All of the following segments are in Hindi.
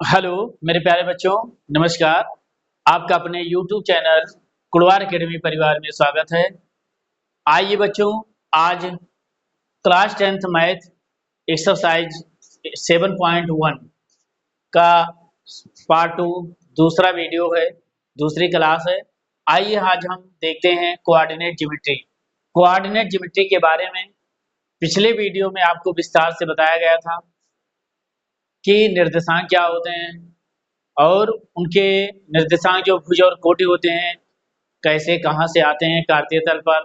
हेलो मेरे प्यारे बच्चों, नमस्कार। आपका अपने YouTube चैनल कुड़वार एकेडमी परिवार में स्वागत है। आइए बच्चों, आज क्लास 10th मैथ एक्सरसाइज 7.1 का पार्ट 2 दूसरा वीडियो है, दूसरी क्लास है। आइए आज हम देखते हैं कोऑर्डिनेट ज्योमेट्री। कोऑर्डिनेट ज्योमेट्री के बारे में पिछले वीडियो में आपको विस्तार से बताया गया था कि निर्देशांक क्या होते हैं और उनके निर्देशांक जो भुज और कोटि होते हैं कैसे कहाँ से आते हैं कार्तीय तल पर।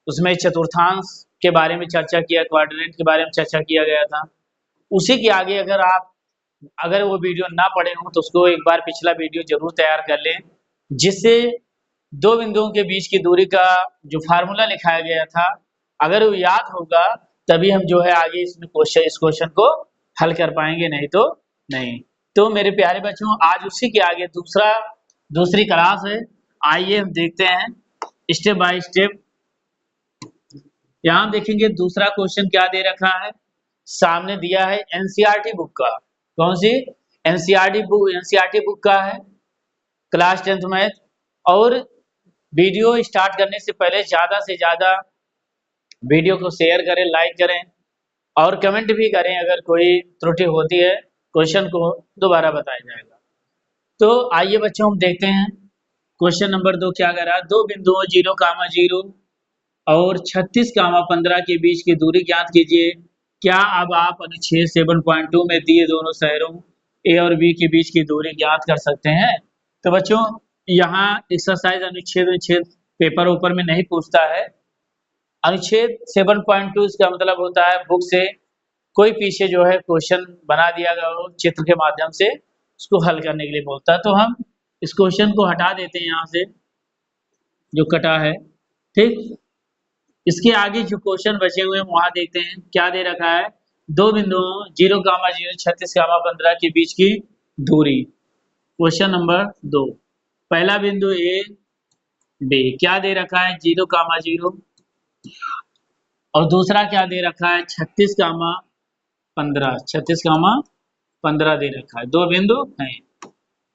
उसमें चतुर्थांश के बारे में चर्चा किया, कोऑर्डिनेट के बारे में चर्चा किया गया था। उसी के आगे अगर वो वीडियो ना पढ़े हों तो उसको एक बार पिछला वीडियो जरूर तैयार कर लें, जिससे दो बिंदुओं के बीच की दूरी का जो फार्मूला लिखाया गया था अगर वो याद होगा तभी हम जो है आगे इस क्वेश्चन को हल कर पाएंगे, नहीं तो नहीं। तो मेरे प्यारे बच्चों, आज उसी के आगे दूसरी क्लास है। आइए हम देखते हैं स्टेप बाय स्टेप। यहाँ देखेंगे दूसरा क्वेश्चन क्या दे रखा है, सामने दिया है एनसीईआरटी बुक का। कौन सी? एनसीईआरटी बुक का है, क्लास 10th मैथ। और वीडियो स्टार्ट करने से पहले ज़्यादा से ज़्यादा वीडियो को शेयर करें, लाइक करें और कमेंट भी करें। अगर कोई त्रुटि होती है क्वेश्चन को दोबारा बताया जाएगा। तो आइए बच्चों हम देखते हैं क्वेश्चन नंबर 2 क्या कह रहा है। दो बिंदुओं 0,0 और 36,15 के बीच की दूरी ज्ञात कीजिए। क्या अब आप अनुच्छेद 7.2 में दिए दोनों शहरों ए और बी के बीच की दूरी ज्ञात कर सकते हैं? तो बच्चों यहाँ एक्सरसाइज अनुच्छेद पेपर ऊपर में नहीं पूछता है। अनुच्छेद 7.2 इसका मतलब होता है बुक से कोई पीछे जो है क्वेश्चन बना दिया गया हो चित्र के माध्यम से, उसको हल करने के लिए बोलता है। तो हम इस क्वेश्चन को हटा देते हैं यहाँ से, जो कटा है। ठीक, इसके आगे जो क्वेश्चन बचे हुए हैं वहां देखते हैं क्या दे रखा है। दो बिंदुओं 0,0 36,15 के बीच की दूरी। क्वेश्चन नंबर 2, पहला बिंदु ए बी क्या दे रखा है 0,0 और दूसरा क्या दे रखा है 36,15 दे रखा है। दो बिंदु हैं,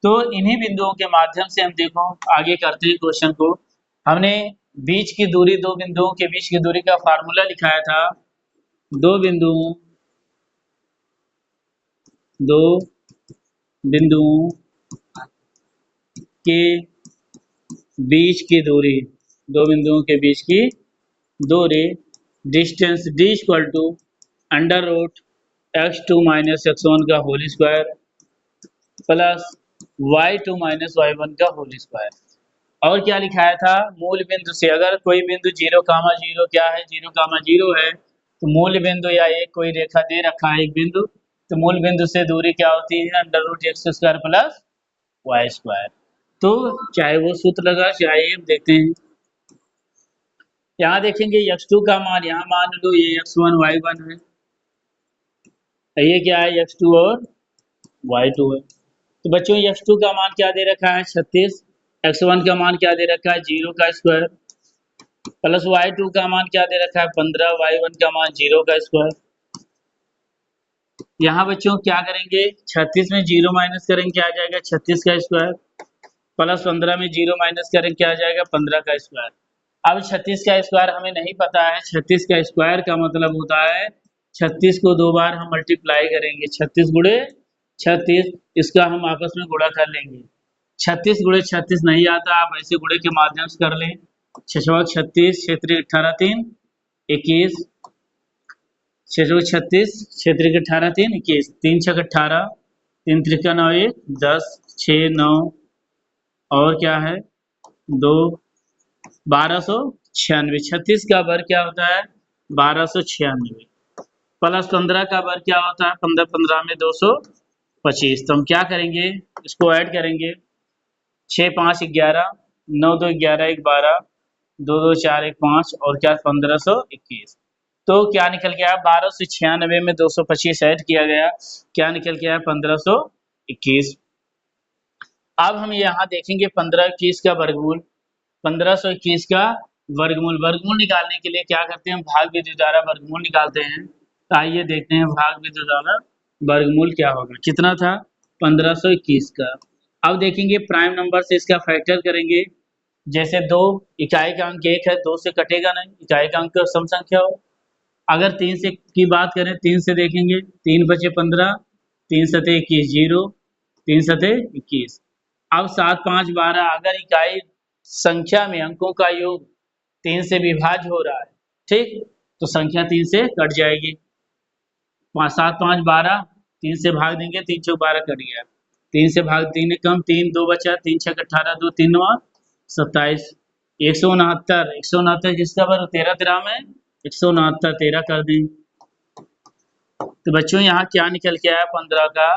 तो इन्हीं बिंदुओं के माध्यम से हम देखो आगे करते हैं क्वेश्चन को। हमने बीच की दूरी, दो बिंदुओं के बीच की दूरी का फार्मूला लिखाया था। दो बिंदुओं के बीच की दूरी, दो बिंदुओं के बीच की दूरी distance d equal to √x2 - x1 का whole square plus y2 - y1 का होल स्क्वायर। और क्या लिखाया था, मूल बिंदु से अगर कोई बिंदु 0,0 क्या है 0,0 है तो मूल बिंदु या एक कोई रेखा दे रखा है एक बिंदु, तो मूल बिंदु से दूरी क्या होती है √x² प्लस y²। तो चाहे वो सूत्र लगा चाहे हम देखते हैं। यहाँ देखेंगे x2 का मान, यहाँ मान लो ये x1 y1 है, ये क्या है x2 और y2 है। तो बच्चों x2 का मान क्या दे रखा है 36, x1 का मान क्या दे रखा है 0 का स्क्वायर प्लस y2 का मान क्या दे रखा है 15, y1 का मान 0 का स्क्वायर। यहाँ बच्चों क्या करेंगे 36 में 0 माइनस करेंगे क्या आ जाएगा 36 का स्क्वायर प्लस 15 में 0 माइनस करेंगे क्या आ जाएगा 15 का स्क्वायर। अब 36 का स्क्वायर हमें नहीं पता है। 36 का स्क्वायर का मतलब होता है 36 को दो बार हम मल्टीप्लाई करेंगे, 36 गुणे 36, इसका हम आपस में गुणा कर लेंगे। 36 गुणे 36 नहीं आता, आप ऐसे गुणे के माध्यम से कर लें। 36 क्षेत्रीय 18 3 21, 36 क्षेत्रीय 18 3 21, 3 6 18, 3 त्रिका 9 1 10 6 9 और क्या है 2 1296। 36 का वर्ग क्या होता है 1296 प्लस 15 का वर्ग क्या होता है 15 15 में 225। तो हम क्या करेंगे इसको ऐड करेंगे 6 5 11 9 2 11 1 12 2 2 4 1 5 और क्या 1521। तो क्या निकल गया 1296 में 225 ऐड किया गया, क्या निकल गया 1521। अब हम यहाँ देखेंगे 1521 का वर्गमूल। 1521 का वर्गमूल निकालने के लिए क्या करते हैं, भाग विधि द्वारा वर्गमूल निकालते हैं। तो आइए देखते हैं भाग विधि द्वारा वर्गमूल क्या होगा। कितना था 1521 का। अब देखेंगे प्राइम नंबर से इसका फैक्टर करेंगे। जैसे 2 इकाई का अंक 1 है, 2 से कटेगा नहीं, इकाई का अंक सम संख्या हो। अगर 3 से की बात करें, 3 से देखेंगे, 3 बचे 15, 3 सते 21, 0, 3 सते 21। अब 7, 5, 12 अगर इकाई संख्या में अंकों का योग 3 से विभाज्य हो रहा है, ठीक, तो संख्या 3 से कट जाएगी। 7, 5, 12, 3 से भाग देंगे, 3 चौक 12 कट गया। 3 से भाग 3 कम, 3 2 बचा, 3 छक 18, 2 3 9 27, 169, 169 किसका वर्ग, 13 13 में 169, 13 कर दें। तो बच्चों यहाँ क्या निकल के आया, 15 का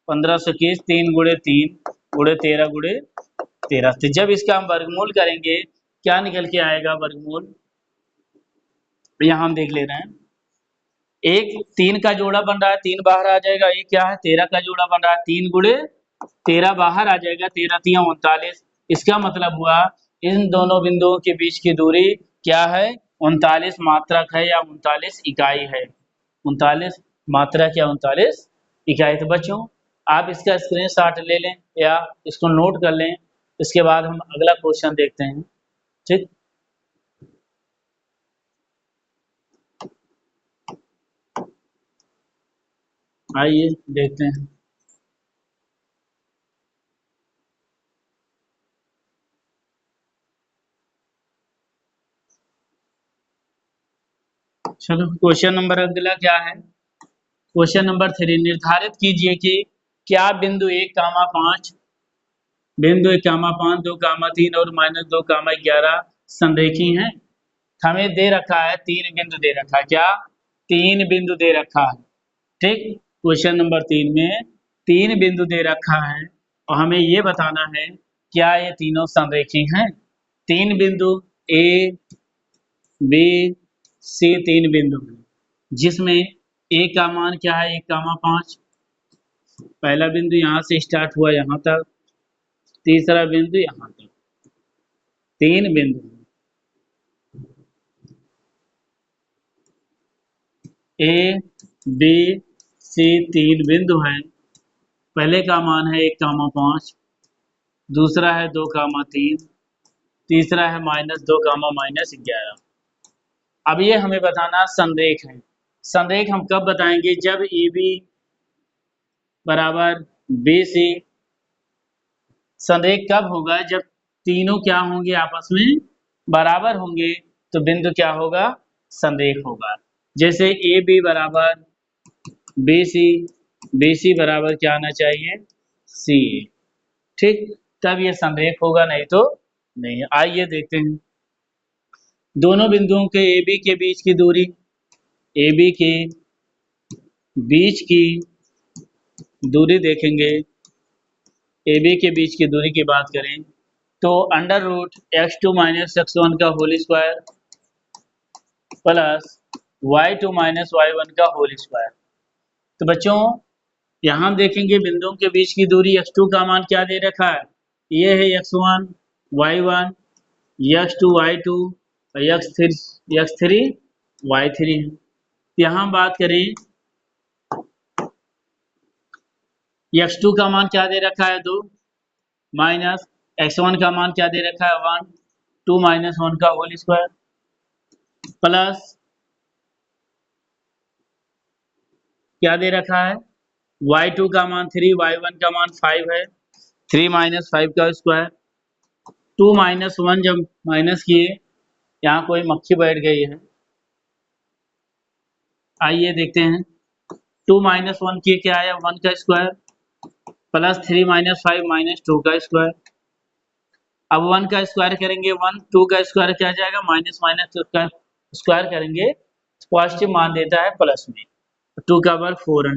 1521, 3 गुणे 3 गुणे 13 गुणे 13। तो जब इसका हम वर्गमूल करेंगे क्या निकल के आएगा वर्गमूल, यहाँ हम देख ले रहे हैं। एक 3 का जोड़ा बन रहा है, 3 बाहर आ जाएगा, ये क्या है 13 का जोड़ा बन रहा है, 3 गुणे 13 बाहर आ जाएगा, 13 3 39। इसका मतलब हुआ इन दोनों बिंदुओं के बीच की दूरी क्या है, 39 मात्रक है या 39 इकाई है। 39 मात्रक या 39 इकाई। तो बच्चों आप इसका स्क्रीनशॉट ले लें या इसको नोट कर लें, इसके बाद हम अगला क्वेश्चन देखते हैं, ठीक। आइए देखते हैं। चलो क्वेश्चन नंबर अगला क्या है, क्वेश्चन नंबर 3, निर्धारित कीजिए कि क्या बिंदु 1, 5, बिंदु 1, 5, 2, 3 और -2, 11 संरेखी हैं। हमें दे रखा है 3 बिंदु दे रखा है, क्या 3 बिंदु दे रखा है, ठीक। क्वेश्चन नंबर 3 में 3 बिंदु दे रखा है और हमें ये बताना है क्या ये तीनों संरेखी हैं। 3 बिंदु ए बी सी 3 बिंदु हैं, जिसमें ए का मान क्या है, 1, 5, पहला बिंदु यहाँ से स्टार्ट हुआ यहाँ तक, तीसरा बिंदु यहाँ तक, 3 बिंदु। ए बी सी 3 बिंदु हैं। पहले का मान है 1, 5, दूसरा है 2, 3, तीसरा है -2, -11। अब ये हमें बताना संरेख है। संरेख हम कब बताएंगे, जब ए बी बराबर बी सी, संरेख कब होगा, जब तीनों क्या होंगे आपस में बराबर होंगे, तो बिंदु क्या होगा, संरेख होगा। जैसे ए बी बराबर बी सी, बी सी बराबर क्या आना चाहिए, सी, ठीक, तब ये संरेख होगा, नहीं तो नहीं। आइए देखते हैं दोनों बिंदुओं के ए बी के बीच की दूरी, ए बी के बीच की दूरी देखेंगे। ए बी के बीच की दूरी की बात करें तो √(x2 - x1) का whole square plus y2 - y1 का होल स्क्वायर। तो बच्चों यहाँ हम देखेंगे बिंदुओं के बीच की दूरी x2 का मान क्या दे रखा है, ये है x1 y1, x2 y2 और x3 y3 है। यहाँ बात करें x2 का मान क्या दे रखा है 2, माइनस x1 का मान क्या दे रखा है 1, 2 - 1 का होल स्क्वायर प्लस क्या दे रखा है y2 का मान 3, y1 का मान 5 है, 3 - 5 का स्क्वायर। 2 - 1 जब माइनस किए, यहाँ कोई मक्खी बैठ गई है, आइए देखते हैं। 2 - 1 किए क्या आया, 1 का स्क्वायर प्लस 3 - 5 - 2 का स्क्वायर। अब 1 का स्क्वायर करेंगे 1, 2 का स्क्वायर क्या आ जाएगा, माइनस माइनस का स्क्वायर करेंगे पॉजिटिव मान देता है प्लस में, 2 का वर्ग 4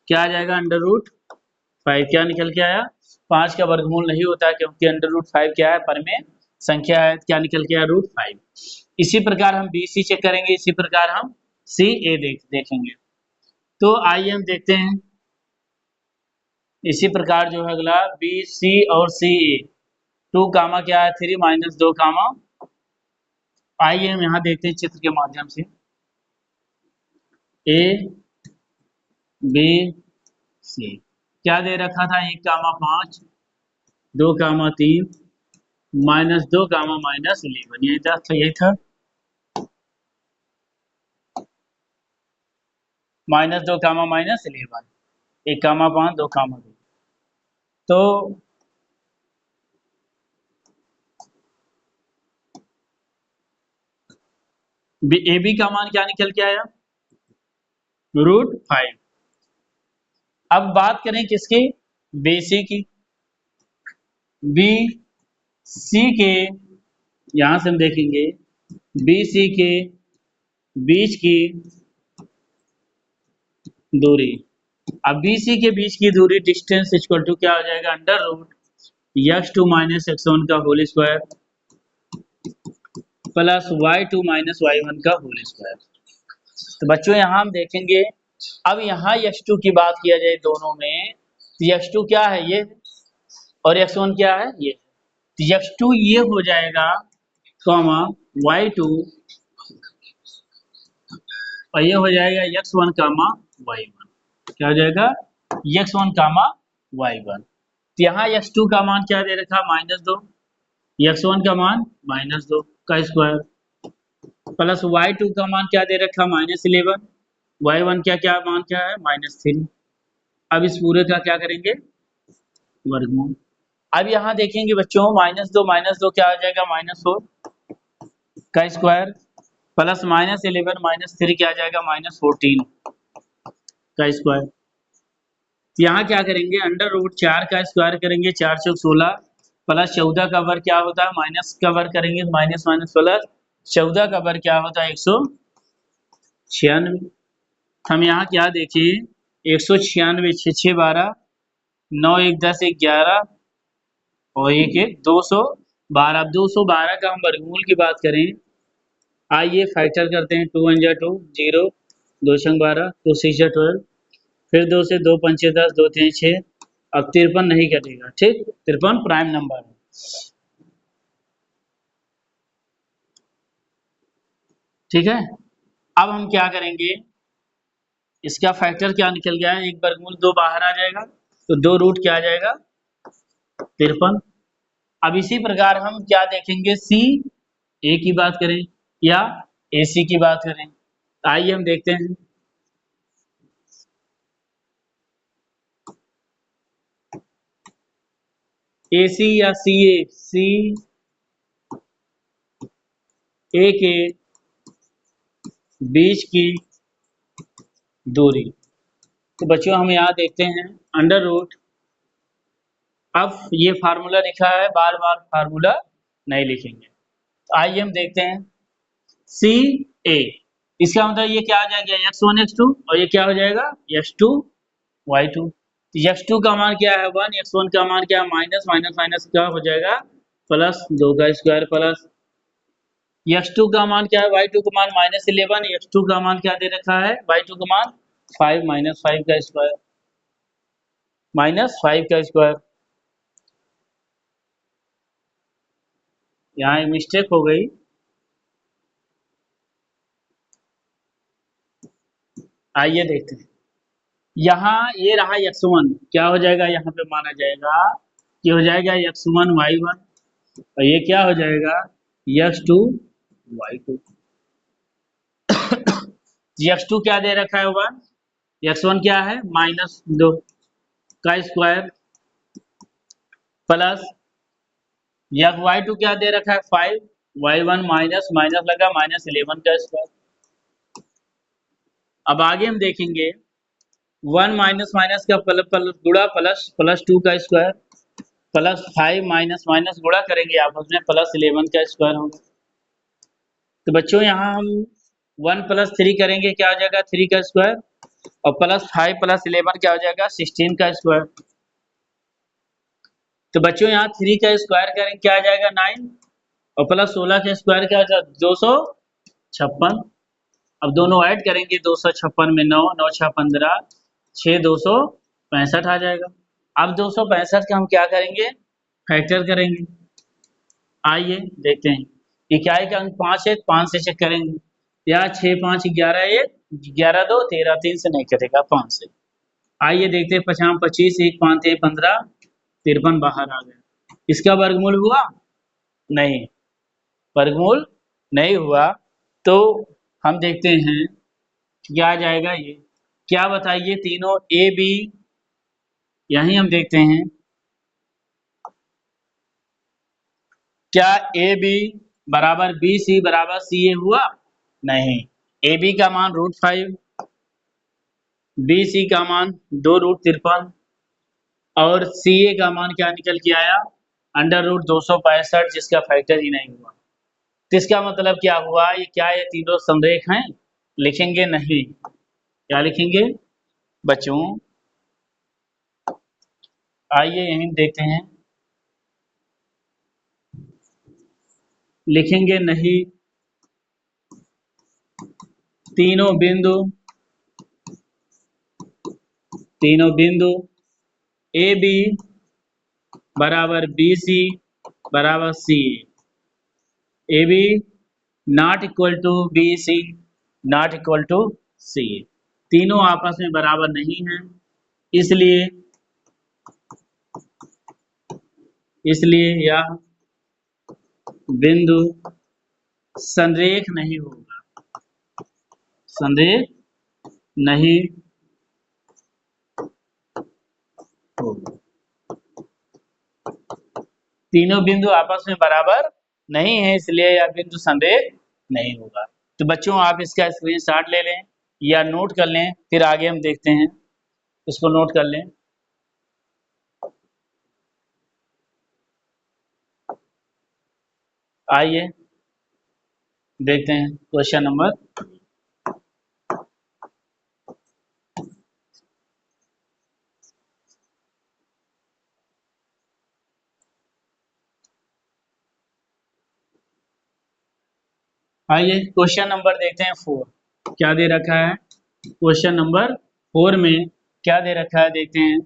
क्या आ जाएगा, √5। क्या निकल के आया, 5 का वर्गमूल नहीं होता है क्योंकि √5 क्या है, परमेय संख्या है। क्या निकल के आया, √5। इसी प्रकार हम बी सी चेक करेंगे, इसी प्रकार हम सी ए देखेंगे। तो आइए हम देखते हैं इसी प्रकार जो है अगला बी सी और सी ए, 2 कामा क्या है 3 - 2 कामा। आइए हम यहाँ देखते हैं चित्र के माध्यम से, ए बी सी। क्या दे रखा था 1,5 2,3 -2 -11 यही था, तो यही था -2 -11 1,5 2,2 तो ए बी का मान क्या निकल के आया √5। अब बात करें किसकी बी सी की बी सी के यहां से हम देखेंगे बी सी के बीच की दूरी। अब बी सी के बीच की दूरी डिस्टेंस इक्वल टू क्या हो जाएगा √(x2 - x1) का whole square plus (y2 - y1) का होल स्क्वायर। तो बच्चों यहाँ हम देखेंगे अब यहाँ x2 की बात किया जाए दोनों में तो x2 क्या है ये और x1 क्या है ये। तो x2 ये हो जाएगा कॉमा y2 और ये हो जाएगा x1 कामा y1। क्या हो जाएगा x1 कामा y1। तो यहाँ x2 का मान क्या दे रखा -2 x1 का मान -2 का स्क्वायर प्लस y2 का मान क्या दे रखा -11 y1 क्या क्या मान क्या है -3। अब इस पूरे का क्या करेंगे वर्गमूल। अब यहाँ देखेंगे बच्चों -2 क्या हो जाएगा -4 का स्क्वायर प्लस -11 -3 क्या आ जाएगा -14 का स्क्वायर। यहाँ क्या करेंगे √4 का स्क्वायर करेंगे 4 चौक 16 प्लस 14 का वर्ग क्या होता है माइनस का वर्ग करेंगे माइनस माइनस प्लस 14 का वर्ग क्या होता है 196। हम यहाँ क्या देखिए 196 6 6 12 9 1 10 1 11 और 1 1 212। अब 212 का हम वर्गमूल की बात करें आइए फैक्टर करते हैं 2 1 जा 2 0 2 छंग 12 2 6 जा 12 फिर 2 से 2 5 10 2 3 6। अब 53 नहीं कटेगा ठीक 53 प्राइम नंबर है। ठीक है अब हम क्या करेंगे इसका फैक्टर क्या निकल गया है एक वर्गमूल 2 बाहर आ जाएगा तो 2 रूट क्या आ जाएगा 53। अब इसी प्रकार हम क्या देखेंगे सी ए की बात करें या ए सी की बात करें आइए हम देखते हैं। ए सी या सी ए के बीच की दूरी। तो बच्चों हम यहाँ देखते हैं अंडर रूट। अब ये फार्मूला लिखा है बार बार फार्मूला नहीं लिखेंगे। तो आइए हम देखते हैं सी ए इसका मतलब ये क्या आ जाएगा x1 x2 और ये क्या हो जाएगा x2 y2। x2 का मान क्या है 1 x1 का मान क्या है माइनस माइनस माइनस क्या हो जाएगा प्लस 2 का स्क्वायर प्लस x2 का मान क्या है y2 का मान -11 x2 का मान क्या दे रखा है y2 का मान 5 -5 का स्क्वायर -5 का स्क्वायर। यहाँ एक मिस्टेक हो गई आइए देखते हैं यहाँ ये रहा x1 क्या हो जाएगा यहाँ पे माना जाएगा ये हो जाएगा x1 y1 और ये क्या हो जाएगा x2 y2। x2 क्या दे रखा है 1 x1 क्या है -2 का स्क्वायर प्लस y2 क्या दे रखा है 5 y1 माइनस माइनस लगा -11 का स्क्वायर। अब आगे हम देखेंगे 1 माइनस माइनस का गुणा प्लस प्लस 2 का स्क्वायर प्लस 5 माइनस माइनस गुणा करेंगे आपस में प्लस 11 का स्क्वायर होगा। तो बच्चों यहाँ हम 1 प्लस 3 करेंगे क्या हो जाएगा 3 का स्क्वायर और प्लस 5 प्लस 11 क्या हो जाएगा 16 का स्क्वायर। तो बच्चों यहाँ 3 का स्क्वायर करेंगे क्या आ जाएगा 9 और प्लस 16 का स्क्वायर क्या हो जाएगा 256। अब दोनों ऐड करेंगे 256 में 9 9 6 15 6 265 आ जाएगा। अब 265 का हम क्या करेंगे फैक्टर करेंगे आइए देखते हैं इकाई का अंक 5 है 5 से चेक करेंगे या 6 5 11 1 11 2 13 3 से नहीं कटेगा 5 से आइए देखते हैं 50 25 1 5 3 15 53 बाहर आ गया। इसका वर्गमूल हुआ नहीं, वर्गमूल नहीं हुआ। तो हम देखते हैं क्या आ जाएगा ये, क्या बताइए तीनों ए बी, यही हम देखते हैं क्या ए बी बराबर बी सी बराबर सी ए हुआ? नहीं, ए बी का मान √5, बी सी का मान 2√53 और सी ए का मान क्या निकल के आया? √265, जिसका फैक्टर ही नहीं हुआ। तो इसका मतलब क्या हुआ, ये क्या ये तीनों समरेख हैं? लिखेंगे नहीं। क्या लिखेंगे बच्चों? आइए यहीं देखते हैं, लिखेंगे नहीं। तीनों बिंदु ए बी बराबर बी सी बराबर C A B not equal to B C not equal to C A, तीनों आपस में बराबर नहीं हैं, इसलिए यह बिंदु संरेख नहीं होगा, संरेख नहीं होगा। तीनों बिंदु आपस में बराबर नहीं है, इसलिए यह बिंदु संरेख नहीं होगा। तो बच्चों आप इसका स्क्रीनशॉट ले लें या नोट कर लें, फिर आगे हम देखते हैं। इसको नोट कर लें। आइए देखते हैं क्वेश्चन नंबर। आइए क्वेश्चन नंबर देखते हैं 4, क्या दे रखा है। क्वेश्चन नंबर 4 में क्या दे रखा है देखते हैं।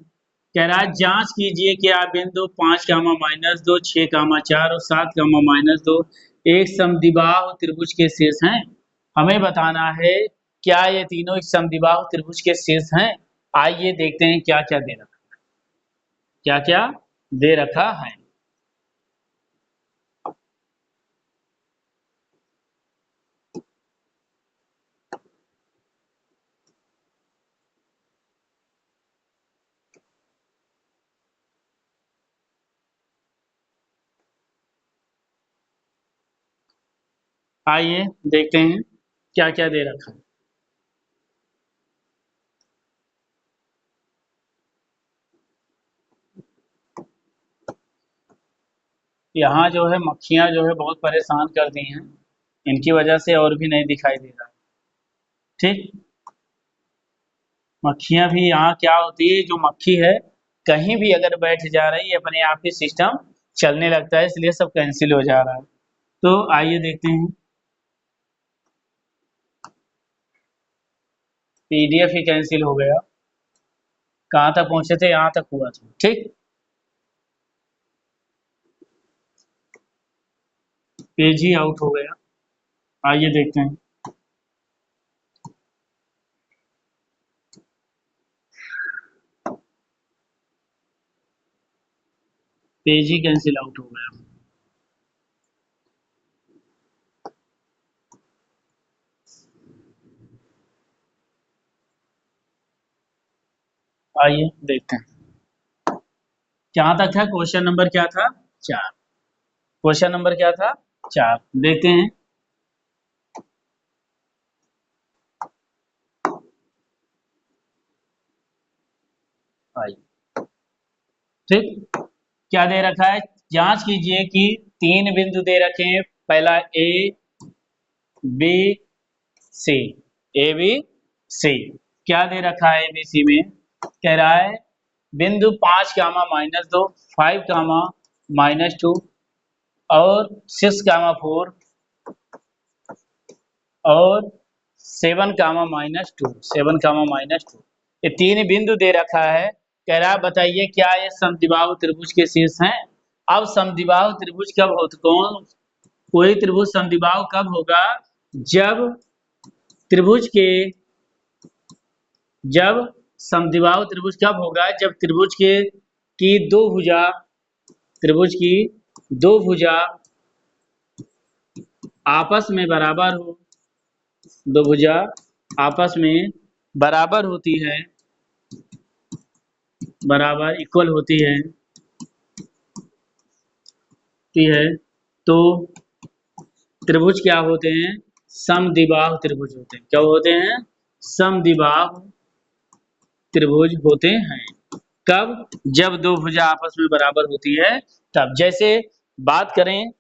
कह रहा है जांच कीजिए कि आप बिंदु 5, -2, 6, 4 और 7, -2 एक समद्विबाहु त्रिभुज के शीर्ष हैं। हमें बताना है क्या ये तीनों एक समद्विबाहु त्रिभुज के शीर्ष हैं। आइए देखते हैं क्या क्या दे रखा है, क्या क्या दे रखा है। आइए देखते हैं क्या क्या दे रखा है। यहाँ जो है मक्खियाँ जो है बहुत परेशान कर दी हैं, इनकी वजह से और भी नहीं दिखाई दे रहा। ठीक, मक्खियाँ भी यहाँ क्या होती है, जो मक्खी है कहीं भी अगर बैठ जा रही है अपने आप ही सिस्टम चलने लगता है, इसलिए सब कैंसिल हो जा रहा है। तो आइए देखते हैं, पीडीएफ ही कैंसिल हो गया। कहाँ तक पहुंचे थे, यहाँ तक हुआ था। ठीक, पेज ही आउट हो गया। आइए देखते हैं, पेज ही कैंसिल आउट हो गया। आइए देखते हैं कहाँ तक था। क्वेश्चन नंबर क्या था? 4। क्वेश्चन नंबर क्या था? 4। देखते हैं। आइए, ठीक, क्या दे रखा है, जांच कीजिए कि 3 बिंदु दे रखे हैं। पहला A B C, A B C क्या दे रखा है। ए बी सी में कह रहा है बिंदु 5, -2 5, -2 और 6, 4 और 7, -2 7, -2 ये 3 बिंदु दे रखा है। कह रहा है बताइए क्या ये समद्विबाहु त्रिभुज के शीर्ष हैं। अब समद्विबाहु त्रिभुज कब होता, कौन कोई त्रिभुज समद्विबाहु कब होगा, जब त्रिभुज के जब समद्विबाहु त्रिभुज कब होगा? जब त्रिभुज की दो भुजा, त्रिभुज की दो भुजा आपस में बराबर हो, दो भुजा आपस में बराबर होती है, बराबर इक्वल होती है, तो त्रिभुज क्या होते हैं? समद्विबाहु त्रिभुज होते हैं। क्या होते हैं? समद्विबाहु त्रिभुज होते हैं। कब? जब दो भुजा आपस में बराबर होती है तब। जैसे बात करें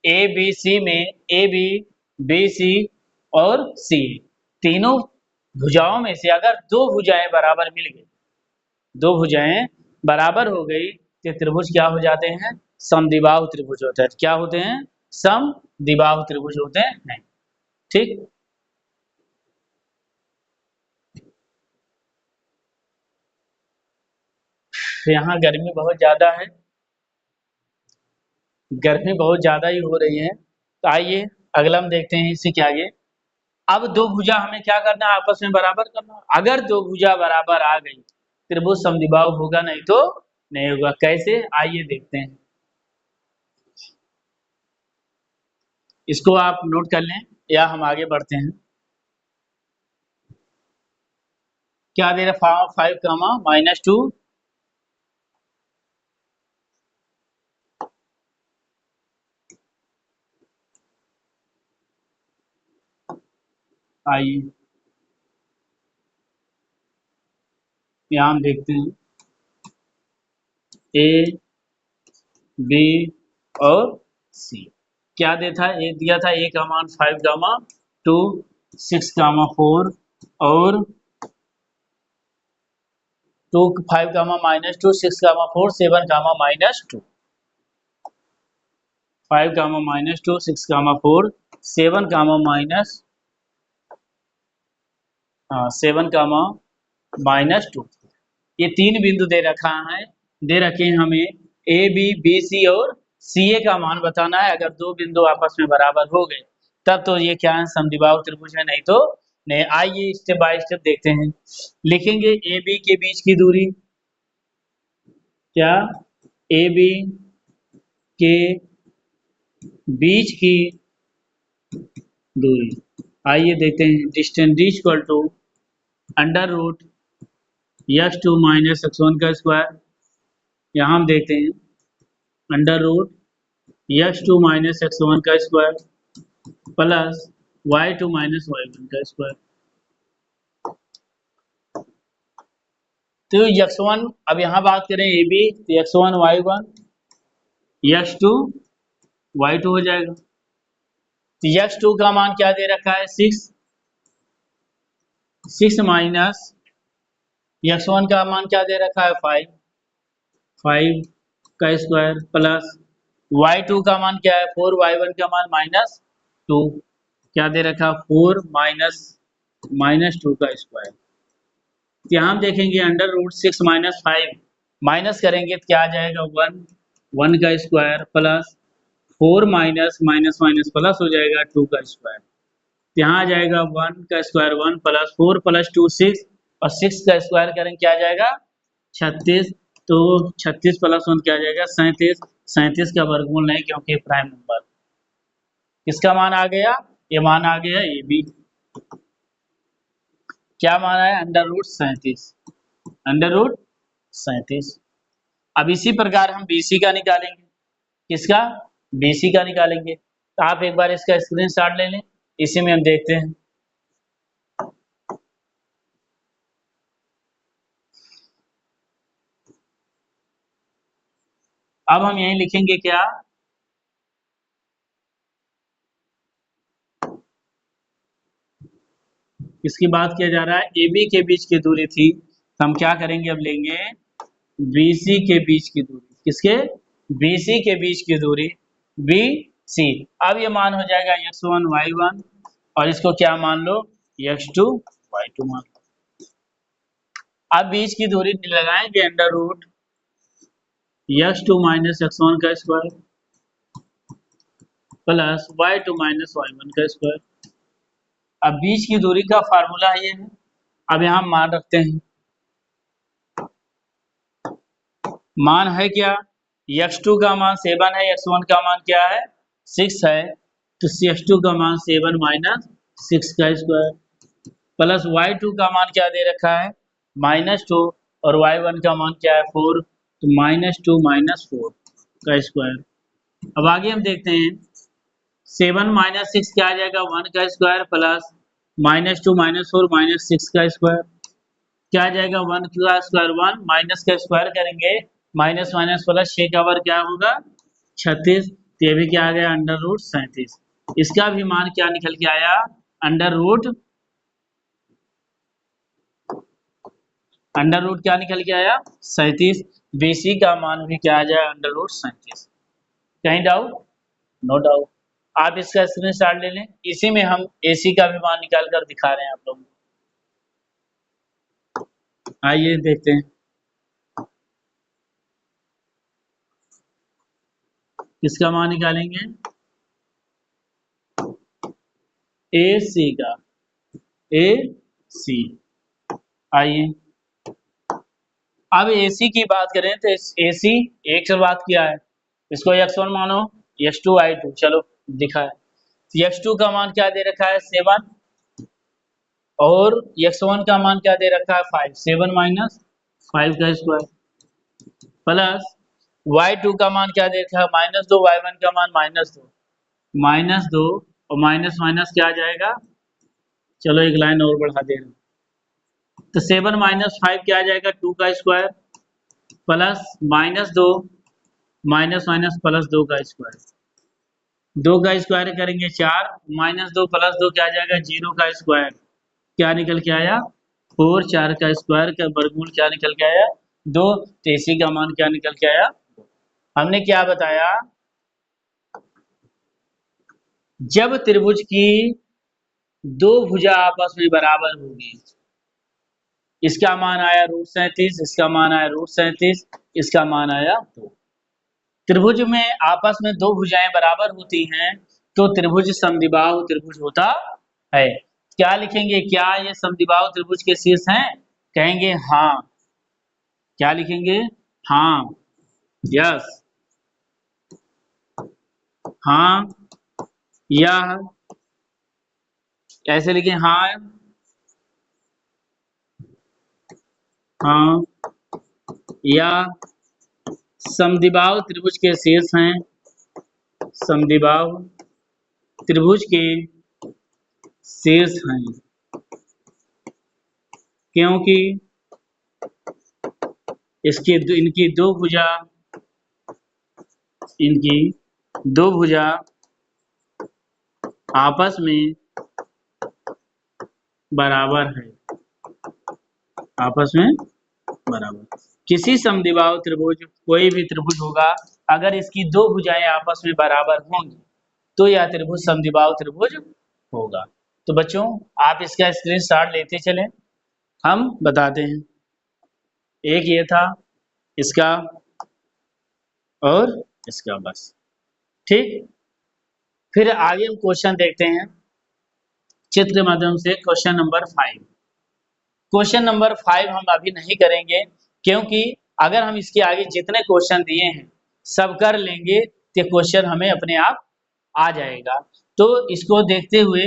ए बी सी में, ए बी बी सी और सी, तीनों भुजाओं में से अगर दो भुजाएं बराबर मिल गई, दो भुजाएं बराबर हो गई तो त्रिभुज क्या हो जाते हैं? समद्विबाहु त्रिभुज होते हैं। क्या होते हैं? समद्विबाहु त्रिभुज होते हैं। ठीक। यहाँ गर्मी बहुत ज्यादा है, गर्मी बहुत ज्यादा ही हो रही है, तो आइए अगला हम देखते हैं इसी के आगे। अब दो भुजा हमें क्या करना है? आपस में बराबर करना है। अगर दो भुजा बराबर आ गई त्रिभुज समद्विबाहु होगा, नहीं तो नहीं होगा। कैसे? आइए देखते हैं। इसको आप नोट कर लें या हम आगे बढ़ते हैं। क्या दे रहा? 5 कामा -2, आइए यहाँ हम देखते हैं ए बी और सी। क्या देता है? ए दिया था, ए का मान 5 कामा 2, 6 कामा 4 और 2, 5 कामा -2, 6 कामा 4, 7 कामा -2, 5 कामा -2, 6 कामा 4, 7 कामा माइनस 7 कामा -2। ये तीन बिंदु दे रखा है, दे रखे हैं हमें ए बी बी सी और सी ए का मान बताना है। अगर दो बिंदु आपस में बराबर हो गए तब तो ये क्या है? समद्विबाहु त्रिभुज है, नहीं तो नहीं। आइए स्टेप बाय स्टेप देखते हैं। लिखेंगे ए बी के बीच की दूरी, क्या? ए बी के बीच की दूरी। आइए देखते हैं। Distance D equal to under root x2 minus x1 का स्क्वायर। यहाँ हम देखते हैं under root x2 minus x1 का square plus y2 minus y1 का स्क्वायर। तो x1, अब यहाँ बात करें ए बी, तो x1 y1, x2 y2 हो जाएगा। तो x2 का मान क्या दे रखा है? 6, 6 माइनस x1 का मान क्या दे रखा है? 5, 5 का स्क्वायर प्लस y2 का मान क्या है? 4, y1 का मान -2, क्या दे रखा? 4 माइनस 2 का स्क्वायर। यहाँ हम देखेंगे अंडर रूट 6 माइनस 5 माइनस करेंगे तो क्या आ जाएगा? 1, 1 का square plus 4 minus minus minus plus हो जाएगा 2 का स्क्वायर। यहाँ आ जाएगा 1 का स्क्वायर 1 प्लस 4 प्लस 2 6 और 6 का स्क्वायर करेंगे क्या आ जाएगा? 36। तो 36 प्लस 1 क्या आ जाएगा? 37। 37 का वर्गमूल नहीं, क्योंकि प्राइम नंबर। किसका मान आ गया? ये मान आ गया ए बी। क्या मान है? Under root 37, under root 37। अब इसी प्रकार हम BC का निकालेंगे। किसका? BC का निकालेंगे। तो आप एक बार इसका स्क्रीनशॉट ले लें, इसी में हम देखते हैं। अब हम यही लिखेंगे क्या? किसकी बात किया जा रहा है? AB के बीच की दूरी थी, तो हम क्या करेंगे? अब लेंगे BC के बीच की दूरी। किसके? BC के बीच की दूरी BC। अब ये मान हो जाएगा x1 y1 और इसको क्या मान लो? x2 y2 मान लो। अब बीच की दूरी लगाएंगे under root x2 minus x1 का square plus y2 minus y1 का स्क्वायर। अब बीच की दूरी का फार्मूला ये है। अब यहाँ मान रखते हैं मान है क्या, x2 का मान 7 है, x1 का मान क्या है 6 है, तो x2 का मान 7 माइनस 6 का स्क्वायर प्लस y2 का मान क्या दे रखा है -2 और y1 का मान क्या है 4, तो -2 माइनस 4 का स्क्वायर। अब आगे हम देखते हैं 7 माइनस 6 क्या आ जाएगा 1 का स्क्वायर प्लस -2 माइनस 4 माइनस 6 का स्क्वायर क्या आ जाएगा 1 का स्क्वायर 1 माइनस का स्क्वायर करेंगे माइनस माइनस प्लस 6 का वर्ग क्या होगा 36, तो ये भी क्या आ गया √37। इसका भी मान क्या निकल के आया अंडर रूट क्या निकल के आया 37। BC का मान भी क्या आ जाए √37। कहीं डाउट? No doubt. आप इसका स्क्रीनशॉट ले लें, इसी में हम AC का भी मान निकाल कर दिखा रहे हैं आप लोगों को। आइए देखते हैं किसका मान निकालेंगे AC का। AC आइए अब AC की बात करें तो AC एक से बात किया है, इसको x1 मानो x2 y2 चलो दिखा है। x2 का मान क्या दे रखा है 7 और x1 का मान क्या दे रखा है 5, 7 माइनस 5 का स्क्वायर प्लस y2 का मान क्या दे रखा है -2, y1 का मान -2 और माइनस माइनस क्या आ जाएगा, चलो एक लाइन और बढ़ा दे रहे हैं, तो 7 माइनस 5 क्या आ जाएगा 2 का square plus -2 minus minus plus 2 का स्क्वायर, 2 का स्क्वायर करेंगे 4 -2 प्लस 2 क्या आ जाएगा 0 का स्क्वायर, क्या निकल के आया 4, 4 का स्क्वायर का वर्गमूल क्या निकल के आया 2, तो AC का मान क्या निकल के आया। हमने क्या बताया, जब त्रिभुज की दो भुजा आपस में बराबर होगी, इसका मान आया √37, इसका मान आया √37, इसका मान आया 2। त्रिभुज में आपस में दो भुजाएं बराबर होती हैं तो त्रिभुज समद्विबाहु त्रिभुज होता है। क्या लिखेंगे, क्या ये समद्विबाहु त्रिभुज के शीर्ष हैं, कहेंगे हाँ। क्या लिखेंगे, हाँ, यस, हाँ, यह, ऐसे लिखें हाँ, हाँ, या समद्विबाहु त्रिभुज के शीर्ष हैं, समद्विबाहु त्रिभुज के शीर्ष हैं, क्योंकि इनकी दो भुजा आपस में बराबर है, आपस में बराबर। किसी समद्विबाहु त्रिभुज, कोई भी त्रिभुज होगा, अगर इसकी दो भुजाएं आपस में बराबर होंगी तो यह त्रिभुज समद्विबाहु त्रिभुज होगा। तो बच्चों आप इसका स्क्रीनशॉट लेते चलें, हम बताते हैं। एक ये था इसका और इसका, बस ठीक। फिर आगे हम क्वेश्चन देखते हैं चित्र के माध्यम से। क्वेश्चन नंबर 5, क्वेश्चन नंबर 5 हम अभी नहीं करेंगे, क्योंकि अगर हम इसके आगे जितने क्वेश्चन दिए हैं सब कर लेंगे तो क्वेश्चन हमें अपने आप आ जाएगा। तो इसको देखते हुए,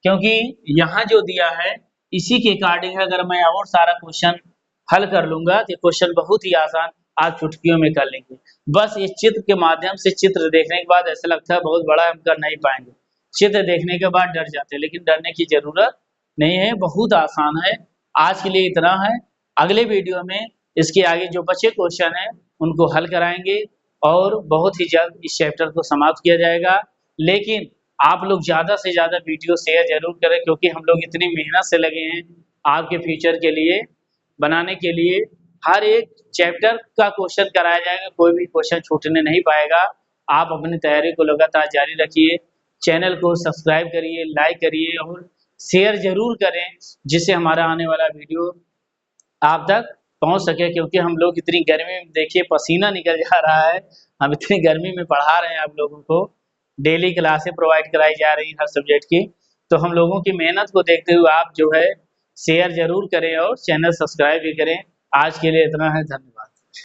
क्योंकि यहाँ जो दिया है इसी के अकॉर्डिंग अगर मैं और सारा क्वेश्चन हल कर लूंगा तो क्वेश्चन बहुत ही आसान आज चुटकियों में कर लेंगे। बस इस चित्र के माध्यम से, चित्र देखने के बाद ऐसा लगता है बहुत बड़ा हम कर नहीं पाएंगे, चित्र देखने के बाद डर जाते हैं, लेकिन डरने की जरूरत नहीं है, बहुत आसान है। आज के लिए इतना है, अगले वीडियो में इसके आगे जो बचे क्वेश्चन हैं उनको हल कराएंगे और बहुत ही जल्द इस चैप्टर को समाप्त किया जाएगा। लेकिन आप लोग ज़्यादा से ज़्यादा वीडियो शेयर जरूर करें, क्योंकि हम लोग इतनी मेहनत से लगे हैं आपके फ्यूचर के लिए बनाने के लिए। हर एक चैप्टर का क्वेश्चन कराया जाएगा, कोई भी क्वेश्चन छूटने नहीं पाएगा। आप अपनी तैयारी को लगातार जारी रखिए, चैनल को सब्सक्राइब करिए, लाइक करिए और शेयर जरूर करें, जिससे हमारा आने वाला वीडियो आप तक पहुंच सके। क्योंकि हम लोग इतनी गर्मी में देखिए पसीना निकल जा रहा है, हम इतनी गर्मी में पढ़ा रहे हैं आप लोगों को, डेली क्लासें प्रोवाइड कराई जा रही हैं हर सब्जेक्ट की। तो हम लोगों की मेहनत को देखते हुए आप जो है शेयर जरूर करें और चैनल सब्सक्राइब भी करें। आज के लिए इतना है, धन्यवाद।